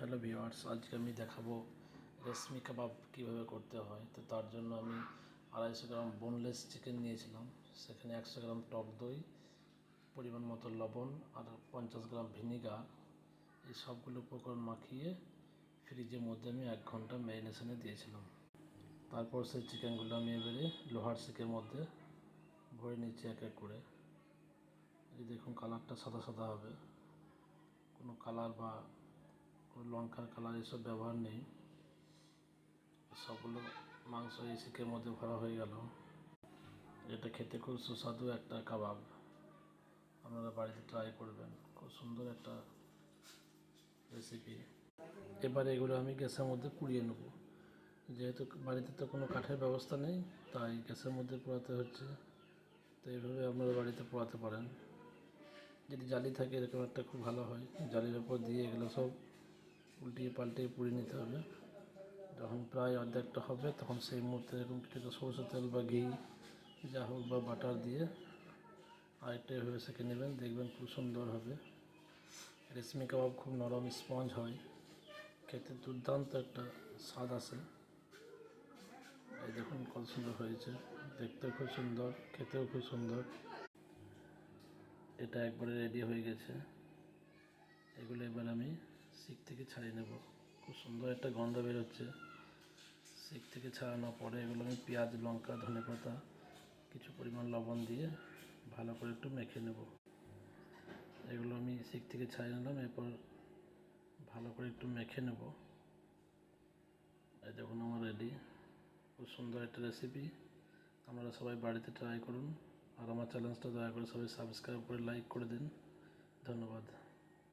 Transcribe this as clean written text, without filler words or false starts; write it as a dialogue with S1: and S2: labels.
S1: Hello viewers, আজকে আমি দেখাবো রেশমি কাবাব কীভাবে করতে হয়। তো তার জন্য আমি 250 গ্রাম বোনলেস চিকেন নিয়েছিলাম। সেখানে 100 গ্রাম টক দই, পরিমাণ মতো লবণ আর 50 গ্রাম ভিনিগার, এই সবগুলো উপকরণ মাখিয়ে ফ্রিজের মধ্যে আমি 1 ঘন্টা ম্যারিনেশনে দিয়েছিলাম। তারপর সেই চিকেনগুলো আমি এবারে লোহার শিকের মধ্যে ভরে নিচ্ছি এক এক করে। এই দেখুন, কালারটা সাদা সাদা হবে, কোনো কালার বা কোনো লঙ্কার কালার এসব ব্যবহার নেই। সবগুলো মাংস এই শিকের মধ্যে ভরা হয়ে গেল। এটা খেতে খুব সুস্বাদু একটা কাবাব, আপনারা বাড়িতে ট্রাই করবেন। খুব সুন্দর একটা রেসিপি। এবার এগুলো আমি গ্যাসের মধ্যে পুড়িয়ে নেব। যেহেতু বাড়িতে তো কোনো কাঠের ব্যবস্থা নেই, তাই গ্যাসের মধ্যে পোড়াতে হচ্ছে। তো এইভাবে আপনারা বাড়িতে পোড়াতে পারেন। যদি জালি থাকে এরকম একটা খুব ভালো হয়। জালির ওপর দিয়ে এগুলো সব উল্টিয়ে পাল্টিয়ে পুড়িয়ে নিতে হবে। যখন প্রায় অর্ধেকটা হবে তখন সেই মুহূর্তে এরকম কিছুটা সরষের তেল বা ঘি যা হোক বা বাটার দিয়ে আরেকটা এভাবে সেঁকে নেবেন, দেখবেন খুব সুন্দর হবে। রেশমি কাবাব খুব নরম স্পঞ্জ হয়, খেতে দুর্দান্ত একটা স্বাদ আসে। এই দেখুন কত সুন্দর হয়েছে, দেখতেও খুব সুন্দর, খেতেও খুব সুন্দর। এটা একবারে রেডি হয়ে গেছে। এগুলো এবার আমি শিক থেকে ছাড়িয়ে নেব। খুব সুন্দর একটা গন্ধ বেরোচ্ছে। শিক থেকে ছাড়ানোর পরে এগুলো আমি পেঁয়াজ, লঙ্কা, ধনেপাতা, কিছু পরিমাণ লবণ দিয়ে ভালো করে একটু মেখে নেব। এগুলো আমি শিক থেকে ছাড়িয়ে নিলাম, এরপর ভালো করে একটু মেখে নেব। এই দেখুন আমার রেডি। খুব সুন্দর একটা রেসিপি, আপনারা সবাই বাড়িতে ট্রাই করুন। আর আমার চ্যানেলটা দয়া করে সবাই সাবস্ক্রাইব করে লাইক করে দিন। ধন্যবাদ।